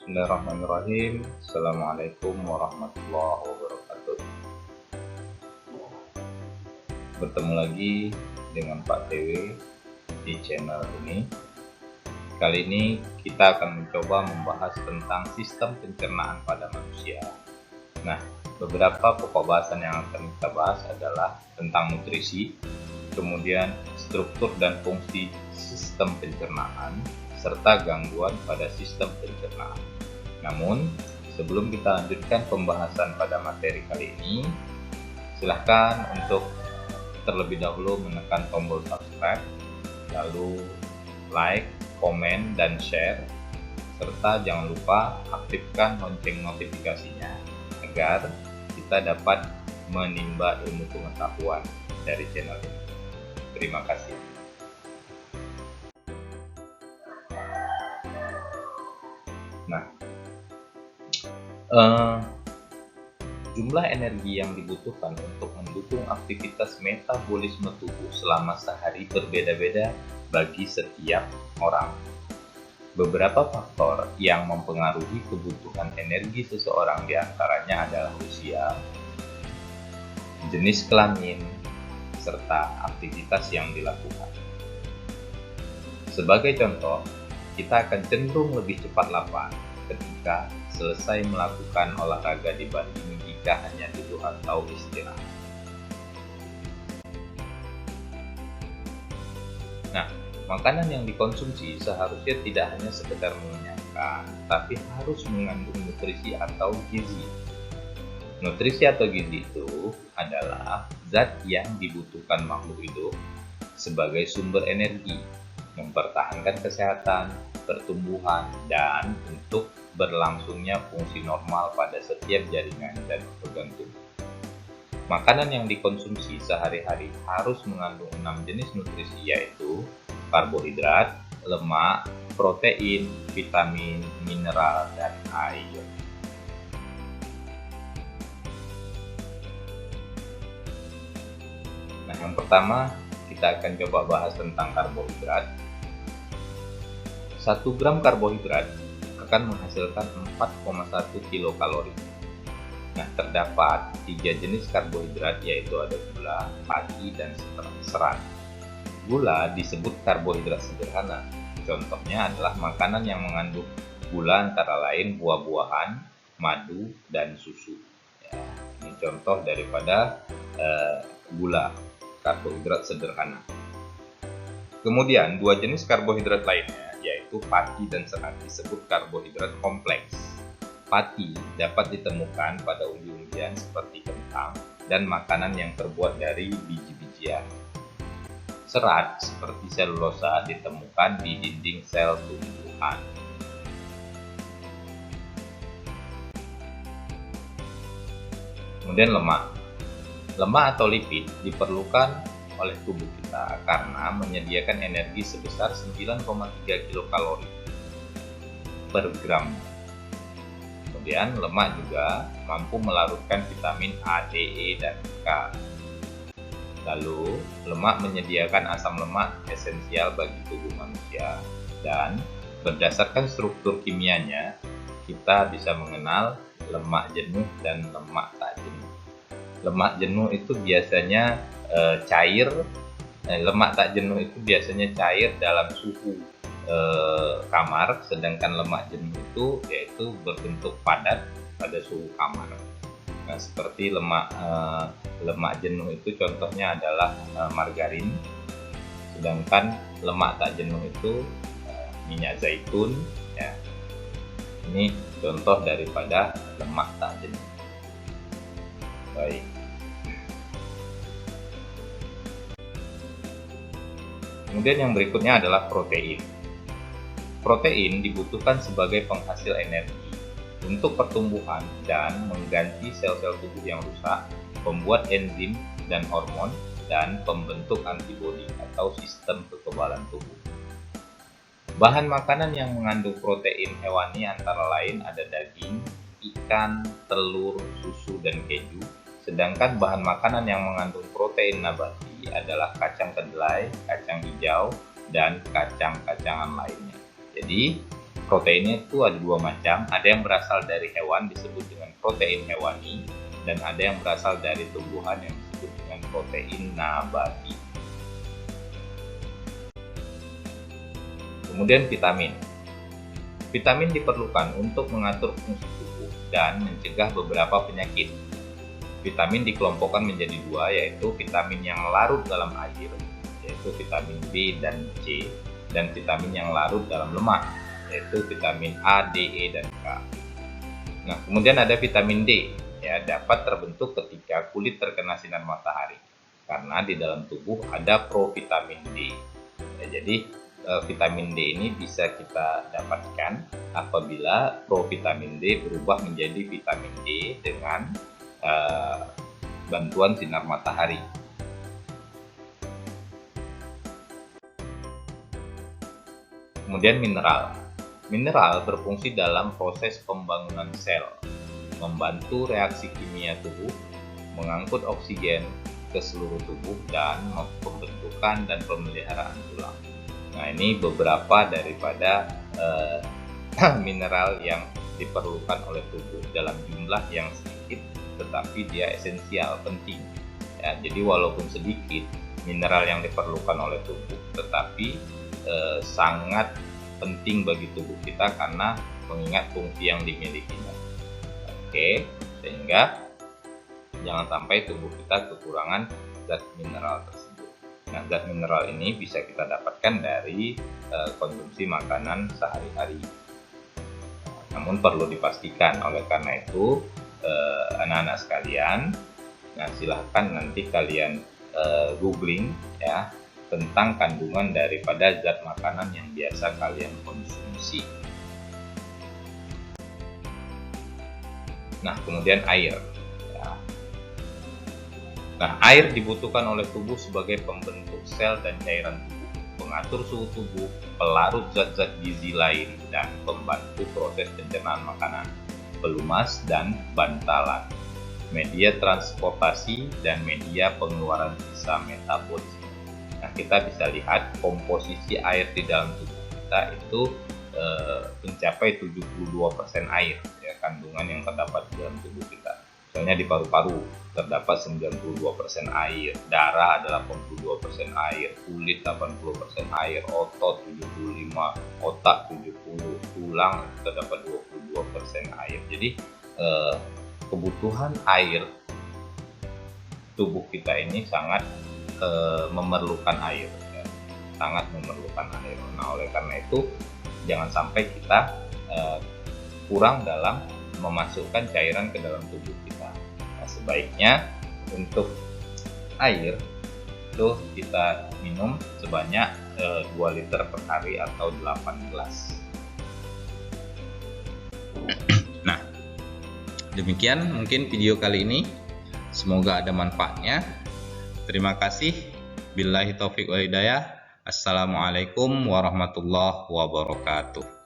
Bismillahirrahmanirrahim. Assalamualaikum warahmatullahi wabarakatuh. Bertemu lagi dengan Pak TW di channel ini. Kali ini kita akan mencoba membahas tentang sistem pencernaan pada manusia. Nah, beberapa pokok bahasan yang akan kita bahas adalah tentang nutrisi, kemudian struktur dan fungsi sistem pencernaan, serta gangguan pada sistem pencernaan. Namun, sebelum kita lanjutkan pembahasan pada materi kali ini, silahkan untuk terlebih dahulu menekan tombol subscribe, lalu like, komen, dan share, serta jangan lupa aktifkan lonceng notifikasinya agar kita dapat menimba ilmu pengetahuan dari channel ini. Terima kasih. Nah, jumlah energi yang dibutuhkan untuk mendukung aktivitas metabolisme tubuh selama sehari berbeda-beda bagi setiap orang. Beberapa faktor yang mempengaruhi kebutuhan energi seseorang diantaranya adalah usia, jenis kelamin, serta aktivitas yang dilakukan. Sebagai contoh, kita akan cenderung lebih cepat lapar ketika selesai melakukan olahraga dibanding jika hanya duduk atau istirahat. Nah, makanan yang dikonsumsi seharusnya tidak hanya sekedar mengenyangkan, tapi harus mengandung nutrisi atau gizi. Nutrisi atau gizi itu adalah zat yang dibutuhkan makhluk hidup sebagai sumber energi, mempertahankan kesehatan, pertumbuhan, dan untuk berlangsungnya fungsi normal pada setiap jaringan dan organ tubuh. Makanan yang dikonsumsi sehari-hari harus mengandung 6 jenis nutrisi, yaitu karbohidrat, lemak, protein, vitamin, mineral, dan air. Nah, yang pertama kita akan coba bahas tentang karbohidrat. 1 gram karbohidrat akan menghasilkan 4,1 kilokalori. Nah, terdapat 3 jenis karbohidrat, yaitu ada gula, pati, dan serat. Gula disebut karbohidrat sederhana. Contohnya adalah makanan yang mengandung gula antara lain buah-buahan, madu, dan susu. Ya, ini contoh daripada gula, karbohidrat sederhana. Kemudian 2 jenis karbohidrat lainnya, yaitu pati dan serat, disebut karbohidrat kompleks. Pati dapat ditemukan pada umbi-umbian seperti kentang dan makanan yang terbuat dari biji-bijian. Serat seperti selulosa ditemukan di dinding sel tumbuhan. Kemudian lemak. Lemak atau lipid diperlukan oleh tubuh kita karena menyediakan energi sebesar 9,3 kilokalori per gram. Kemudian lemak juga mampu melarutkan vitamin A, D, E, dan K. Lalu lemak menyediakan asam lemak esensial bagi tubuh manusia, dan berdasarkan struktur kimianya kita bisa mengenal lemak jenuh dan lemak tak jenuh. Lemak jenuh itu biasanya cair, lemak tak jenuh itu biasanya cair dalam suhu kamar, sedangkan lemak jenuh itu yaitu berbentuk padat pada suhu kamar. Nah, seperti lemak jenuh itu contohnya adalah margarin, sedangkan lemak tak jenuh itu minyak zaitun. Ya, ini contoh daripada lemak tak jenuh. Baik. Kemudian yang berikutnya adalah protein. Protein dibutuhkan sebagai penghasil energi untuk pertumbuhan dan mengganti sel-sel tubuh yang rusak, pembuat enzim dan hormon, dan pembentuk antibodi atau sistem kekebalan tubuh. Bahan makanan yang mengandung protein hewani antara lain ada daging, ikan, telur, susu, dan keju. Sedangkan bahan makanan yang mengandung protein nabati adalah kacang kedelai, kacang hijau, dan kacang-kacangan lainnya. Jadi, Proteinnya itu ada dua macam, ada yang berasal dari hewan disebut dengan protein hewani, dan ada yang berasal dari tumbuhan yang disebut dengan protein nabati. Kemudian vitamin. Vitamin diperlukan untuk mengatur fungsi tubuh dan mencegah beberapa penyakit. Vitamin dikelompokkan menjadi dua, yaitu vitamin yang larut dalam air, yaitu vitamin B dan C, dan vitamin yang larut dalam lemak, yaitu vitamin A, D, E, dan K. Nah, kemudian ada vitamin D, ya, dapat terbentuk ketika kulit terkena sinar matahari, karena di dalam tubuh ada provitamin D. Ya, jadi vitamin D ini bisa kita dapatkan apabila provitamin D berubah menjadi vitamin D dengan bantuan sinar matahari. Kemudian mineral. Mineral berfungsi dalam proses pembangunan sel, membantu reaksi kimia tubuh, mengangkut oksigen ke seluruh tubuh, dan pembentukan dan pemeliharaan tulang. Nah, ini beberapa daripada mineral yang diperlukan oleh tubuh dalam jumlah yang sedikit, tetapi dia esensial, penting. Ya, jadi walaupun sedikit mineral yang diperlukan oleh tubuh, tetapi sangat penting bagi tubuh kita karena mengingat fungsi yang dimilikinya. Oke, sehingga jangan sampai tubuh kita kekurangan zat mineral tersebut. Nah, zat mineral ini bisa kita dapatkan dari konsumsi makanan sehari-hari. Namun perlu dipastikan, oleh karena itu anak-anak sekalian, nah silahkan nanti kalian googling ya tentang kandungan daripada zat makanan yang biasa kalian konsumsi. Nah, kemudian air. Ya. Nah, air dibutuhkan oleh tubuh sebagai pembentuk sel dan cairan tubuh, pengatur suhu tubuh, pelarut zat-zat gizi lain, dan pembantu proses pencernaan makanan, pelumas dan bantalan, media transportasi, dan media pengeluaran sisa metabolisme. Nah, kita bisa lihat komposisi air di dalam tubuh kita itu mencapai 72% air, ya, kandungan yang terdapat di dalam tubuh kita. Misalnya di paru-paru terdapat 92% air, darah adalah 82% air, kulit 80% air, otot 75, otak 70, tulang terdapat 22% air. Jadi kebutuhan air tubuh kita ini sangat memerlukan air, ya. Sangat memerlukan air. Nah, oleh karena itu jangan sampai kita kurang dalam memasukkan cairan ke dalam tubuh kita. Nah, sebaiknya untuk air itu kita minum sebanyak 2 liter per hari atau 8 gelas. Nah, demikian mungkin video kali ini. Semoga ada manfaatnya. Terima kasih. Billahi taufiq wal hidayah. Assalamualaikum warahmatullahi wabarakatuh.